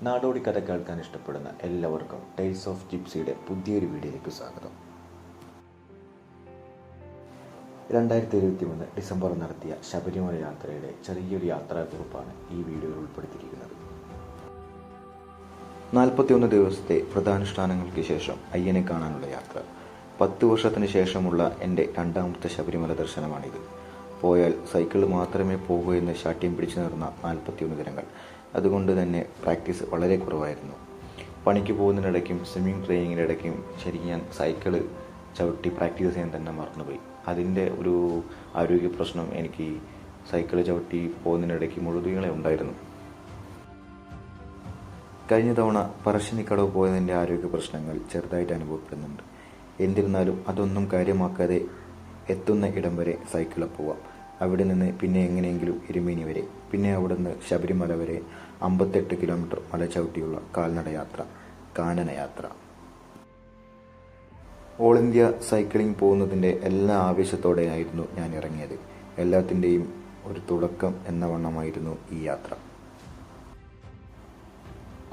നാടോടി കഥ കേൾക്കാൻ ഇഷ്ടപ്പെടുന്ന എല്ലാവർക്കും ടൈൽസ് ഓഫ് ജിപ്സിയുടെ പുതിയൊരു വീഡിയോയിലേക്ക് സ്വാഗതം. 2023 ഡിസംബർ നടത്തിയ ശബരിമല യാത്രയുടെ ചെറിയൊരു യാത്രാക്കുറിപ്പാണ് ഈ വീഡിയോയിൽ ഉൾപ്പെടുത്തിയിരിക്കുന്നത്. 41 ദിവസത്തെ വ്രതാനുഷ്ഠാനങ്ങൾക്ക് ശേഷം അയ്യനെ കാണാനുള്ള യാത്ര. 10 വർഷത്തിന് ശേഷമുള്ള എൻ്റെ രണ്ടാമത്തെ ശബരിമല ദർശനമാണിത്. പോയാൽ സൈക്കിൾ മാത്രമേ പോകൂ എന്ന് ശാഠ്യം പിടിച്ചു നിർന്ന 41 ദിനങ്ങൾ. അതുകൊണ്ട് തന്നെ പ്രാക്ടീസ് വളരെ കുറവായിരുന്നു. പണിക്ക് പോകുന്നതിനിടയ്ക്കും സ്വിമ്മിങ് ട്രെയിനിങ്ങിനിടയ്ക്കും ശരിക്കും ഞാൻ സൈക്കിള് ചവിട്ടി പ്രാക്ടീസ് ചെയ്യാൻ തന്നെ മറന്നുപോയി. അതിൻ്റെ ഒരു ആരോഗ്യ പ്രശ്നം എനിക്ക് സൈക്കിള് ചവിട്ടി പോകുന്നതിനിടയ്ക്ക് മുഴുവനെ ഉണ്ടായിരുന്നു. കഴിഞ്ഞ തവണ പറശ്ശിനിക്കടവ് പോയതിൻ്റെ ആരോഗ്യ പ്രശ്നങ്ങൾ ചെറുതായിട്ട് അനുഭവപ്പെടുന്നുണ്ട്. എന്നിരുന്നാലും അതൊന്നും കാര്യമാക്കാതെ എത്തുന്ന ഇടം വരെ സൈക്കിളിൽ പോവാം. അവിടെ നിന്ന് പിന്നെ എങ്ങനെയെങ്കിലും ഇരുമേനി വരെ, പിന്നെ അവിടെ നിന്ന് ശബരിമല വരെ 58 കിലോമീറ്റർ മല ചവിട്ടിയുള്ള കാൽനടയാത്ര, കാനനയാത്ര. ഓൾ ഇന്ത്യ സൈക്ലിംഗ് പോകുന്നതിൻ്റെ എല്ലാ ആവേശത്തോടെയായിരുന്നു ഞാൻ ഇറങ്ങിയത്. എല്ലാത്തിൻ്റെയും ഒരു തുടക്കം എന്ന വണ്ണമായിരുന്നു ഈ യാത്ര.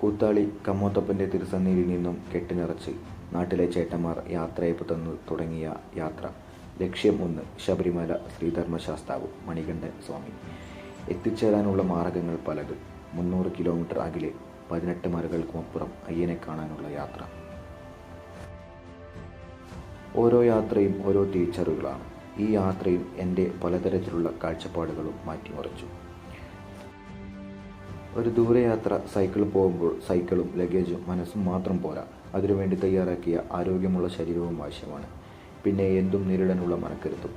കൂത്താളി കമ്മോത്തപ്പൻ്റെ തിരുസന്നിധിയിൽ നിന്നും കെട്ടിനിറച്ച് നാട്ടിലെ ചേട്ടന്മാർ യാത്രയപ്പ് തന്നു തുടങ്ങിയ യാത്ര. ലക്ഷ്യം 1, ശബരിമല ശ്രീധർമ്മശാസ്താവ് മണികണ്ഠൻ സ്വാമി. എത്തിച്ചേരാനുള്ള മാർഗങ്ങൾ പലത്. 300 കിലോമീറ്റർ അകലെ 18 മലകൾക്കുമപ്പുറം അയ്യനെ കാണാനുള്ള യാത്ര. ഓരോ യാത്രയും ഓരോ തിരിച്ചറിവുകളാണ്. ഈ യാത്രയും എൻ്റെ പലതരത്തിലുള്ള കാഴ്ചപ്പാടുകളും മാറ്റിമറിച്ചു. ഒരു ദൂരയാത്ര സൈക്കിൾ പോകുമ്പോൾ സൈക്കിളും ലഗേജും മനസ്സും മാത്രം പോരാ, അതിനുവേണ്ടി തയ്യാറാക്കിയ ആരോഗ്യമുള്ള ശരീരവും ആവശ്യമാണ്. പിന്നെ എന്തും നേരിടാനുള്ള മനക്കരുത്തും.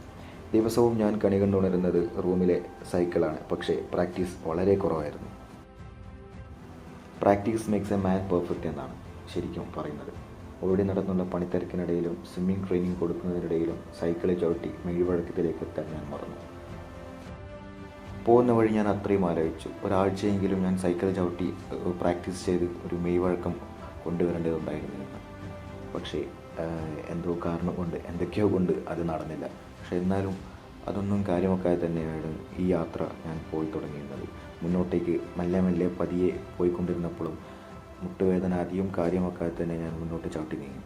ദിവസവും ഞാൻ കണി കണ്ടുണരുന്നത് റൂമിലെ സൈക്കിളാണ്. പക്ഷേ പ്രാക്ടീസ് വളരെ കുറവായിരുന്നു. Practice makes a man perfect എന്നാണ് ശരിക്കും പറയുന്നത്. ഓടി നടന്നുള്ള പണിത്തിരക്കിനിടയിലും സ്വിമ്മിംഗ് ട്രെയിനിങ് കൊടുക്കുന്നതിനിടയിലും സൈക്കിളിൽ ചവിട്ടി മെയ്വഴക്കത്തിലേക്ക് എത്താൻ ഞാൻ മറന്നു. പോകുന്ന വഴി ഞാൻ അത്രയും ആലോചിച്ചു, ഒരാഴ്ചയെങ്കിലും ഞാൻ സൈക്കിൾ ചവിട്ടി പ്രാക്ടീസ് ചെയ്ത് ഒരു മെയ്വഴക്കം കൊണ്ടുവരേണ്ടതുണ്ടായിരുന്നു എന്ന്. പക്ഷേ എന്തോ കാരണം കൊണ്ട്, എന്തൊക്കെയോ കൊണ്ട് അത് നടന്നില്ല. പക്ഷെ എന്നാലും അതൊന്നും കാര്യമൊക്കെ തന്നെയാണ് ഈ യാത്ര ഞാൻ പോയി തുടങ്ങിയിരുന്നത്. മുന്നോട്ടേക്ക് മെല്ലെ മെല്ലെ പതിയെ പോയിക്കൊണ്ടിരുന്നപ്പോഴും മുട്ടുവേദന അധികം കാര്യമൊക്കെ തന്നെ ഞാൻ മുന്നോട്ട് ചവിട്ടി നീങ്ങി.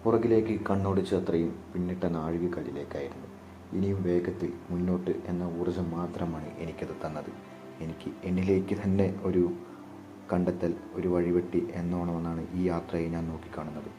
പുറകിലേക്ക് കണ്ണോടിച്ച അത്രയും പിന്നിട്ട നാഴികക്കല്ലിലേക്കായിരുന്നു. ഇനിയും വേഗത്തിൽ മുന്നോട്ട് എന്ന ഊർജം മാത്രമാണ് എനിക്കത് തന്നത്. എനിക്ക് എന്നിലേക്ക് തന്നെ ഒരു കണ്ടെത്തൽ, ഒരു വഴിവെട്ടി എന്നോണമെന്നാണ് ഈ യാത്രയെ ഞാൻ നോക്കിക്കാണുന്നത്.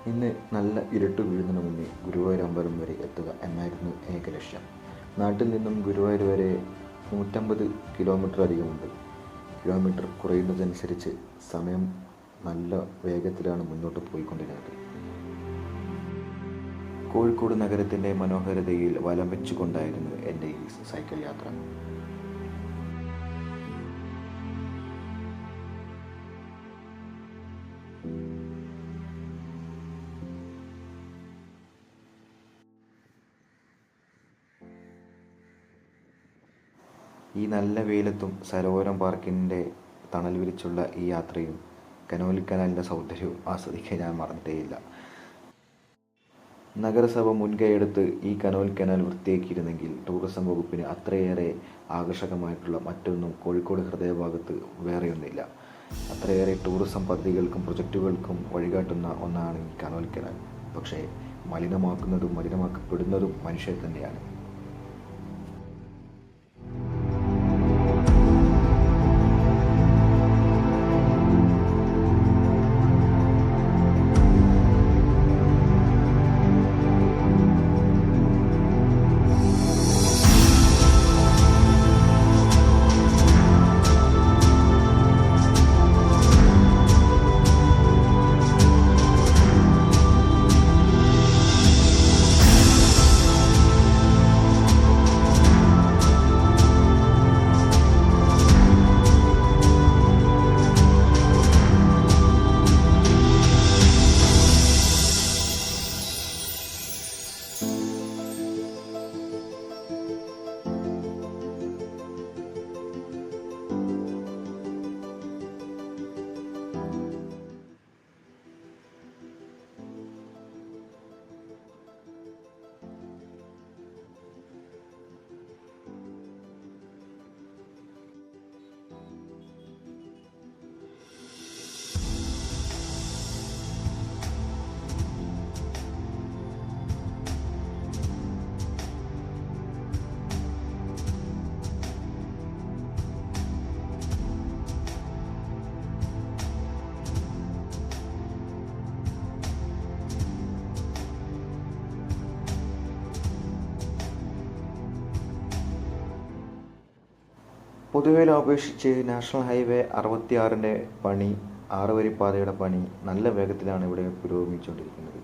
ഇന്ന് നല്ല ഇരുട്ട് വീഴുന്നതിന് മുന്നേ ഗുരുവായൂർ അമ്പലം വരെ എത്തുക എന്നായിരുന്നു ഏക ലക്ഷ്യം. നാട്ടിൽ നിന്നും ഗുരുവായൂർ വരെ 150 കിലോമീറ്റർ അധികമുണ്ട്. കിലോമീറ്റർ കുറയുന്നതനുസരിച്ച് സമയം നല്ല വേഗത്തിലാണ് മുന്നോട്ട് പോയിക്കൊണ്ടിരുന്നത്. കോഴിക്കോട് നഗരത്തിൻ്റെ മനോഹരതയിൽ വലം വെച്ചുകൊണ്ടായിരുന്നു എൻ്റെ ഈ സൈക്കിൾ യാത്ര. ഈ നല്ല വെയിലത്തും സരോവരം പാർക്കിൻ്റെ തണൽ വിരിച്ചുള്ള ഈ യാത്രയും കനോലി കനാലിൻ്റെ സൗന്ദര്യവും ആസ്വദിക്കാൻ ഞാൻ മറന്നിട്ടേയില്ല. നഗരസഭ മുൻകൈയെടുത്ത് ഈ കനോലി കനാൽ വൃത്തിയാക്കിയിരുന്നെങ്കിൽ ടൂറിസം വകുപ്പിന് അത്രയേറെ ആകർഷകമായിട്ടുള്ള മറ്റൊന്നും കോഴിക്കോട് ഹൃദയഭാഗത്ത് വേറെയൊന്നില്ല. അത്രയേറെ ടൂറിസം പദ്ധതികൾക്കും പ്രൊജക്റ്റുകൾക്കും വഴികാട്ടുന്ന ഒന്നാണ് ഈ കനോലി കനാൽ. പക്ഷേ മലിനമാക്കുന്നതും മലിനമാക്കപ്പെടുന്നതും മനുഷ്യർ തന്നെയാണ്. പൊതുവേല അപേക്ഷിച്ച് നാഷണൽ ഹൈവേ 66-ൻ്റെ പണി, 6-വരിപ്പാതയുടെ പണി നല്ല വേഗത്തിലാണ് ഇവിടെ പുരോഗമിച്ചുകൊണ്ടിരിക്കുന്നത്.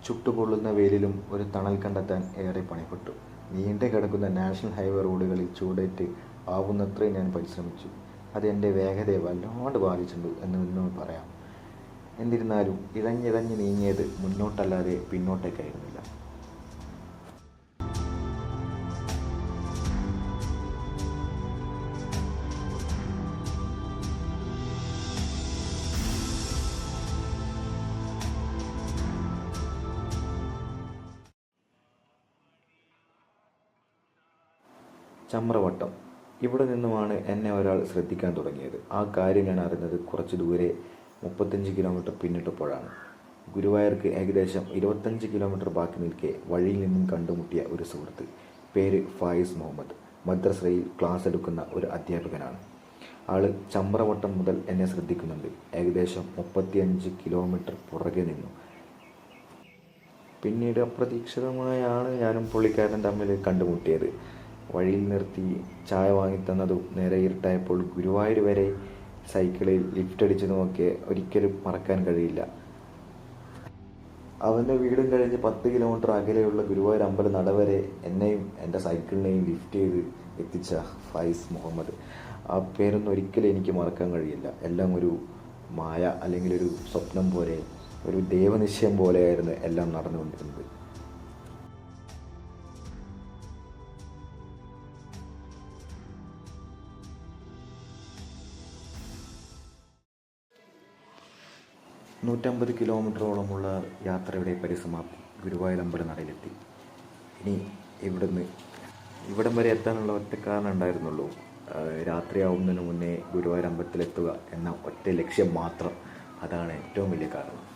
ചുട്ടുപൊള്ളുന്ന വെയിലിലും ഒരു തണൽ കണ്ടെത്താൻ ഏറെ പണിപ്പെട്ടു. നീണ്ടു കിടക്കുന്ന നാഷണൽ ഹൈവേ റോഡുകളിൽ ചൂടേറ്റ് ആവുന്നത്രയും ഞാൻ പരിശ്രമിച്ചു. അത് എൻ്റെ വേഗതയെ വല്ലാണ്ട് ബാധിച്ചിട്ടുണ്ട് എന്ന് പറയാം. എന്നിരുന്നാലും ഇഴഞ്ഞിഴഞ്ഞ് നീങ്ങിയത് മുന്നോട്ടല്ലാതെ പിന്നോട്ടേക്കായിരുന്നില്ല. ചമ്രവട്ടം. ഇവിടെ നിന്നുമാണ് എന്നെ ഒരാൾ ശ്രദ്ധിക്കാൻ തുടങ്ങിയത്. ആ കാര്യം ഞാൻ അറിഞ്ഞത് കുറച്ച് ദൂരെ 35 കിലോമീറ്റർ പിന്നിട്ടപ്പോഴാണ്. ഗുരുവായൂർക്ക് ഏകദേശം 25 കിലോമീറ്റർ ബാക്കി നിൽക്കെ വഴിയിൽ നിന്നും കണ്ടുമുട്ടിയ ഒരു സുഹൃത്ത്. പേര് ഫായിസ് മുഹമ്മദ്. മദ്രസയിൽ ക്ലാസ് എടുക്കുന്ന ഒരു അധ്യാപകനാണ്. ആൾ ചമ്രവട്ടം മുതൽ എന്നെ ശ്രദ്ധിക്കുന്നുണ്ട്. ഏകദേശം 35 കിലോമീറ്റർ പുറകെ നിന്നു. പിന്നീട് അപ്രതീക്ഷിതമായാണ് ഞാനും പുള്ളിക്കാരനും തമ്മിൽ കണ്ടുമുട്ടിയത്. വഴിയിൽ നിർത്തി ചായ വാങ്ങിത്തന്നതും നേരെ ഇരുട്ടായപ്പോൾ ഗുരുവായൂർ വരെ സൈക്കിളിൽ ലിഫ്റ്റ് അടിച്ചതുമൊക്കെ ഒരിക്കലും മറക്കാൻ കഴിയില്ല. അവൻ്റെ വീടും കഴിഞ്ഞ് 10 കിലോമീറ്റർ അകലെയുള്ള ഗുരുവായൂർ അമ്പലം നട വരെ എന്നെയും എൻ്റെ സൈക്കിളിനെയും ലിഫ്റ്റ് ചെയ്ത് എത്തിച്ച ഫായിസ് മുഹമ്മദ്. ആ പേരൊന്നും ഒരിക്കലും എനിക്ക് മറക്കാൻ കഴിയില്ല. എല്ലാം ഒരു മായ അല്ലെങ്കിൽ ഒരു സ്വപ്നം പോലെ, ഒരു ദൈവനിശ്ചയം പോലെയായിരുന്നു എല്ലാം നടന്നുകൊണ്ടിരുന്നത്. $150 കിലോമീറ്ററോളമുള്ള യാത്രയുടെ പരിസമാപ്തി. ഗുരുവായൂർ അമ്പലം നടയിലെത്തി. ഇനി ഇവിടം വരെ എത്താനുള്ള ഒറ്റ കാരണം ഉണ്ടായിരുന്നുള്ളൂ. രാത്രിയാവുന്നതിന് മുന്നേ ഗുരുവായൂർ അമ്പലത്തിലെത്തുക എന്ന ഒറ്റ ലക്ഷ്യം മാത്രം. അതാണ് ഏറ്റവും വലിയ കാരണം.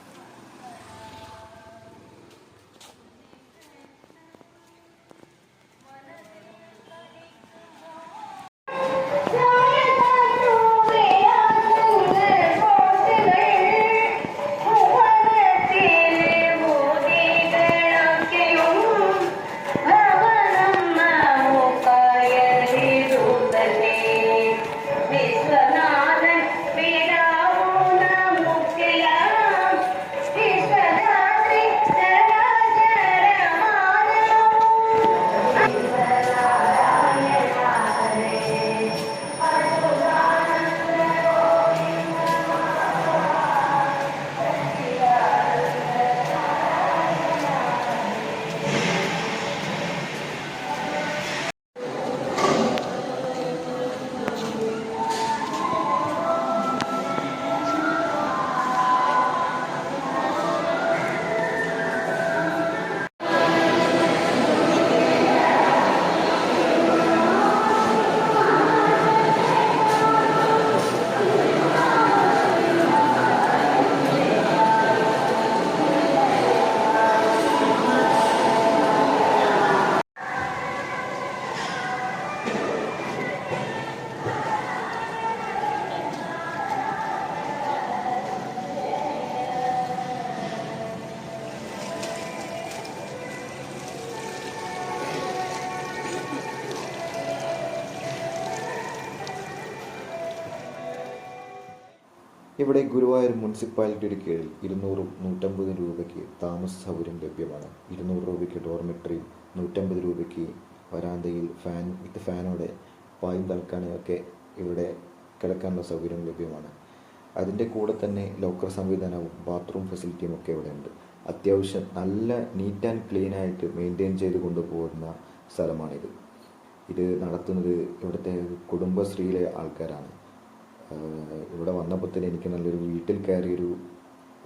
ഇവിടെ ഗുരുവായൂർ മുനിസിപ്പാലിറ്റിയുടെ കീഴിൽ 200-150 രൂപയ്ക്ക് താമസ സൗകര്യം ലഭ്യമാണ്. 200 രൂപയ്ക്ക് ഡോർമെട്രിയും 150 രൂപയ്ക്ക് വരാന്തയിൽ ഫാനോടെ പായും തൽക്കാനൊക്കെ ഇവിടെ കിടക്കാനുള്ള സൗകര്യം ലഭ്യമാണ്. അതിൻ്റെ കൂടെ തന്നെ ലോക്കർ സംവിധാനവും ബാത്റൂം ഫെസിലിറ്റിയും ഒക്കെ ഇവിടെ ഉണ്ട്. അത്യാവശ്യം നല്ല നീറ്റ് ആൻഡ് ക്ലീൻ ആയിട്ട് മെയിൻറ്റെയിൻ ചെയ്ത് കൊണ്ടുപോകുന്ന സ്ഥലമാണിത്. ഇത് നടത്തുന്നത് ഇവിടുത്തെ കുടുംബശ്രീയിലെ ആൾക്കാരാണ്. ഇവിടെ വന്നപ്പോൾ തന്നെ എനിക്ക് നല്ലൊരു വീട്ടിൽ കയറിയൊരു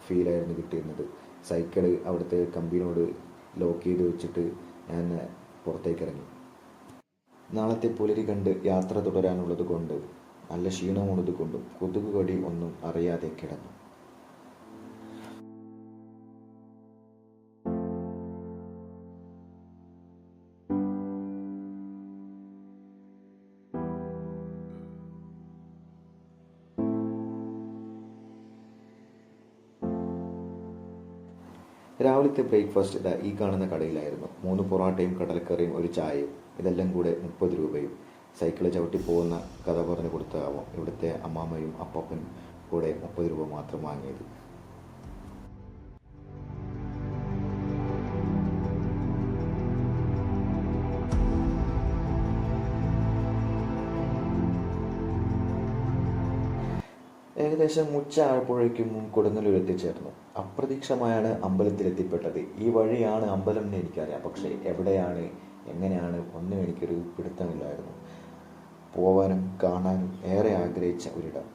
ഫീലായിരുന്നു കിട്ടിയിരുന്നത്. സൈക്കിള് അവിടുത്തെ കമ്പിനോട് ലോക്ക് ചെയ്ത് വെച്ചിട്ട് ഞാൻ പുറത്തേക്ക് ഇറങ്ങി. നാളത്തെ പുലരി കണ്ട് യാത്ര തുടരാനുള്ളത് കൊണ്ട് നല്ല ക്ഷീണമുള്ളത് കൊണ്ടും കൊതുക് കടി ഒന്നും അറിയാതെ കിടന്നു. രാവിലത്തെ ബ്രേക്ക്ഫാസ്റ്റ് ഇതാ ഈ കാണുന്ന കടയിലായിരുന്നു. 3 പൊറാട്ടയും കടലക്കറിയും ഒരു ചായയും. ഇതെല്ലാം കൂടെ 30 രൂപയും. സൈക്കിള് ചവിട്ടി പോകുന്ന കഥ പറഞ്ഞു കൊടുത്താവാം ഇവിടുത്തെ അമ്മാമ്മയും അപ്പപ്പനും കൂടെ 30 രൂപ മാത്രം വാങ്ങിയത്. ഏകദേശം ഉച്ച ആയപ്പോഴേക്കും കൊടുങ്ങല്ലൂർ എത്തിച്ചേർന്നു. അപ്രതീക്ഷിതമായാണ് അമ്പലത്തിലെത്തിപ്പെട്ടത്. ഈ വഴിയാണ് അമ്പലം എന്ന് എനിക്കറിയാം, പക്ഷേ എവിടെയാണ് എങ്ങനെയാണ് ഒന്നും എനിക്കൊരു പിടുത്തമില്ലായിരുന്നു. പോവാനും കാണാനും ഏറെ ആഗ്രഹിച്ച ഒരിടം.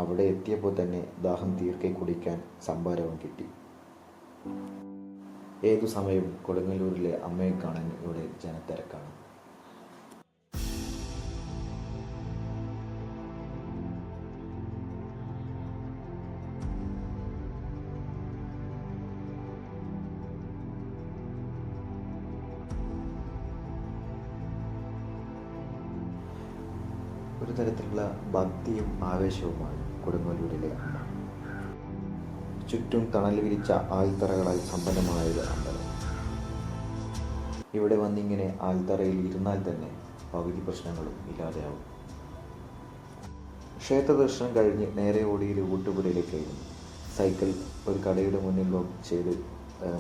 അവിടെ എത്തിയപ്പോൾ തന്നെ ദാഹം തീർക്കെ കുടിക്കാൻ സംഭാരവും കിട്ടി. ഏതു സമയവും കൊടുങ്ങല്ലൂരിലെ അമ്മയെ കാണാൻ ഇവിടെ ജനത്തിരക്കാണ്. ഒരു തരത്തിലുള്ള ഭക്തിയും ആവേശവുമാണ് കൊടുങ്ങല്ലൂരിലെ അമ്മ. ചുറ്റും തണൽ വിരിച്ച ആൽത്തറകളാൽ സമ്പന്നമായ ഒരു അമ്പലം. ഇവിടെ വന്നിങ്ങനെ ആൽത്തറയിൽ ഇരുന്നാൽ തന്നെ പകുതി പ്രശ്നങ്ങളും ഇല്ലാതെയാവും. ക്ഷേത്ര ദർശനം കഴിഞ്ഞ് നേരെ ഓടിയത് ഊട്ടുപുരയിലേക്കായിരുന്നു. സൈക്കിൾ ഒരു കടയുടെ മുന്നിൽ ലോക്ക് ചെയ്ത്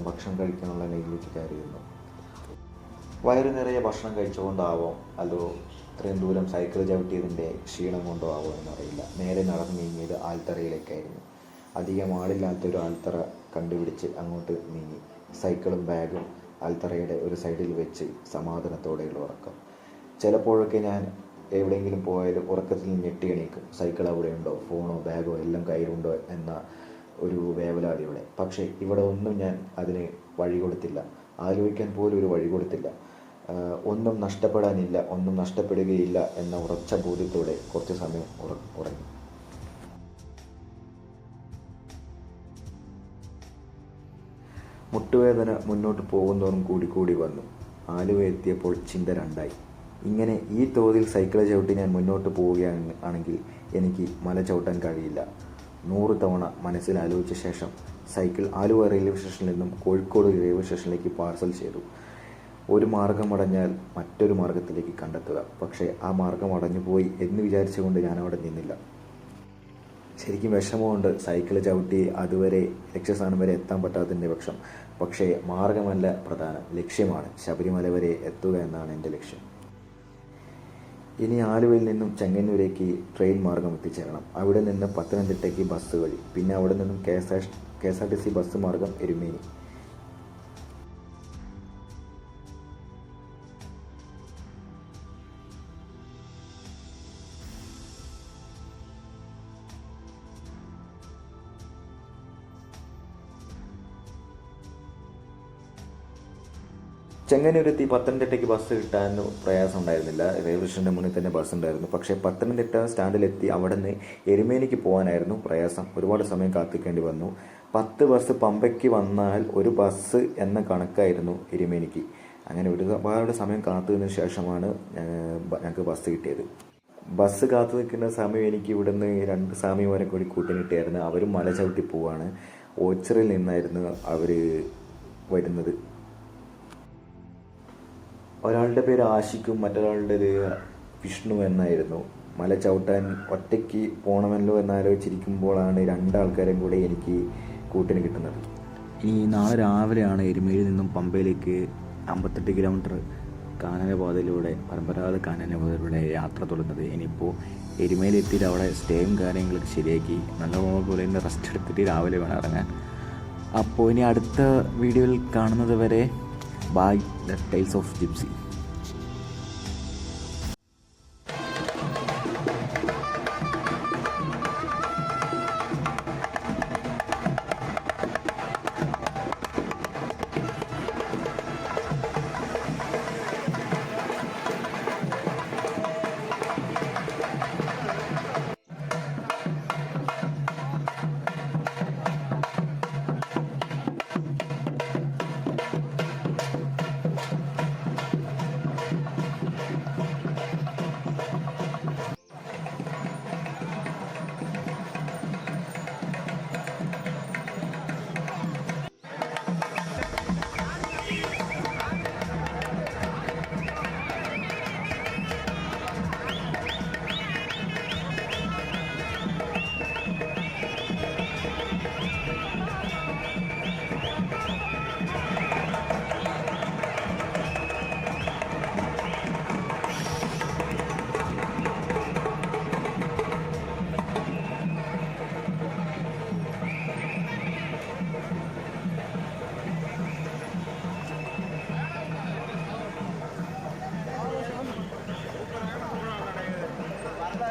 ഭക്ഷണം കഴിക്കാനുള്ള ലൈനിലേക്ക് കയറിയിരുന്നു. വയറു നിറയെ ഭക്ഷണം കഴിച്ചുകൊണ്ടാവാം അതോ ഇത്രയും ദൂരം സൈക്കിൾ ചവിട്ടിയതിൻ്റെ ക്ഷീണം കൊണ്ടോ ആവോ എന്നറിയില്ല. നേരെ നടന്നു നീങ്ങിയത് ആൽത്തറയിലേക്കായിരുന്നു. അധികം ആളില്ലാത്തൊരു ആൽത്തറ കണ്ടുപിടിച്ച് അങ്ങോട്ട് നീങ്ങി. സൈക്കിളും ബാഗും ആൽത്തറയുടെ ഒരു സൈഡിൽ വെച്ച് സമാധാനത്തോടെയുള്ള ഉറക്കം. ചിലപ്പോഴൊക്കെ ഞാൻ എവിടെയെങ്കിലും പോയാലും ഉറക്കത്തിൽ ഞെട്ടി എണീക്കും. സൈക്കിൾ അവിടെയുണ്ടോ, ഫോണോ ബാഗോ എല്ലാം കയ്യിലുണ്ടോ എന്ന ഒരു വേവലാതിയോടെ. പക്ഷേ ഇവിടെ ഒന്നും ഞാൻ അതിന് വഴി കൊടുത്തില്ല. ആലോചിക്കാൻ പോലും ഒരു വഴി കൊടുത്തില്ല. ഒന്നും നഷ്ടപ്പെടാനില്ല, ഒന്നും നഷ്ടപ്പെടുകയില്ല എന്ന ഉറച്ച ബോധ്യത്തോടെ കുറച്ച് സമയം ഉറങ്ങി. മുട്ടുവേദന മുന്നോട്ട് പോകുന്നതോറും കൂടി വന്നു. ആലുവ എത്തിയപ്പോൾ ചിന്ത രണ്ടായി. ഇങ്ങനെ ഈ തോതിൽ സൈക്കിൾ ചവിട്ടി ഞാൻ മുന്നോട്ട് പോവുകയാണെങ്കിൽ എനിക്ക് മല ചവിട്ടാൻ കഴിയില്ല. 100 തവണ മനസ്സിൽ ആലോചിച്ച ശേഷം സൈക്കിൾ ആലുവ റെയിൽവേ സ്റ്റേഷനിൽ നിന്നും കോഴിക്കോട് റെയിൽവേ സ്റ്റേഷനിലേക്ക് പാർസൽ ചെയ്തു. ഒരു മാർഗമടഞ്ഞാൽ മറ്റൊരു മാർഗത്തിലേക്ക് കണ്ടെത്തുക. പക്ഷേ ആ മാർഗം അടഞ്ഞു പോയി എന്ന് വിചാരിച്ചുകൊണ്ട് ഞാനവിടെ നിന്നില്ല. ശരിക്കും വിഷമമുണ്ട് സൈക്കിൾ ചവിട്ടി അതുവരെ ലക്ഷ്യസ്ഥാനം വരെ എത്താൻ പറ്റാത്തതിൻ്റെ പക്ഷം. പക്ഷേ മാർഗമല്ല പ്രധാനം, ലക്ഷ്യമാണ്. ശബരിമല വരെ എത്തുക എന്നാണ് എൻ്റെ ലക്ഷ്യം. ഇനി ആലുവയിൽ നിന്നും ചെങ്ങന്നൂരേക്ക് ട്രെയിൻ മാർഗം എത്തിച്ചേരണം. അവിടെ നിന്ന് പത്തനംതിട്ടയ്ക്ക് ബസ് വഴി, പിന്നെ അവിടെ നിന്നും KSRTC ബസ് മാർഗം എരുമേലി. ചെങ്ങന്നൂരെത്തി പത്തനംതിട്ടയ്ക്ക് ബസ് കിട്ടാൻ പ്രയാസം ഉണ്ടായിരുന്നില്ല. റെയിൽവേ സ്റ്റേഷൻ്റെ മുന്നിൽ തന്നെ ബസ് ഉണ്ടായിരുന്നു. പക്ഷേ പത്തനംതിട്ട സ്റ്റാൻഡിലെത്തി അവിടെ നിന്ന് എരുമേലിക്ക് പോകാനായിരുന്നു പ്രയാസം. ഒരുപാട് സമയം കാത്തിക്കേണ്ടി വന്നു. 10 ബസ് പമ്പയ്ക്ക് വന്നാൽ ഒരു ബസ് എന്ന കണക്കായിരുന്നു എരുമേലിക്ക്. അങ്ങനെ ഒരുപാട് സമയം കാത്തുനിന്നതിന് ശേഷമാണ് ഞങ്ങൾക്ക് ബസ് കിട്ടിയത്. ബസ് കാത്തു നിൽക്കുന്ന സമയം എനിക്ക് ഇവിടുന്ന് 2 സ്വാമിമാരെ കൂടി കൂട്ടിനിട്ടായിരുന്നു. അവരും മല ചവിട്ടി പോവാണ്. ഓച്ചിറയിൽ നിന്നായിരുന്നു അവർ വരുന്നത്. ഒരാളുടെ പേര് ആഷിക്കും മറ്റൊരാളുടെ വിഷ്ണു എന്നായിരുന്നു. മല ചവിട്ടാൻ ഒറ്റയ്ക്ക് പോകണമല്ലോ എന്നാലോചിച്ചിരിക്കുമ്പോഴാണ് രണ്ടാൾക്കാരും കൂടെ എനിക്ക് കൂട്ടിന് കിട്ടുന്നത്. ഇനി നാളെ രാവിലെയാണ് എരുമേലിയിൽ നിന്നും പമ്പയിലേക്ക് 58 കിലോമീറ്റർ കാനനപാതയിലൂടെ, പരമ്പരാഗത കാനനപാതയിലൂടെ യാത്ര തുടങ്ങുന്നത്. ഇനിയിപ്പോൾ എരുമേലെത്തിയിട്ട് അവിടെ സ്റ്റേയും കാര്യങ്ങളൊക്കെ ശരിയാക്കി നല്ലപോലെ തന്നെ റെസ്റ്റ് എടുത്തിട്ട് രാവിലെ വേണം ഇറങ്ങാൻ. അപ്പോൾ ഇനി അടുത്ത വീഡിയോയിൽ കാണുന്നത് വരെ bye. The tales of gypsy.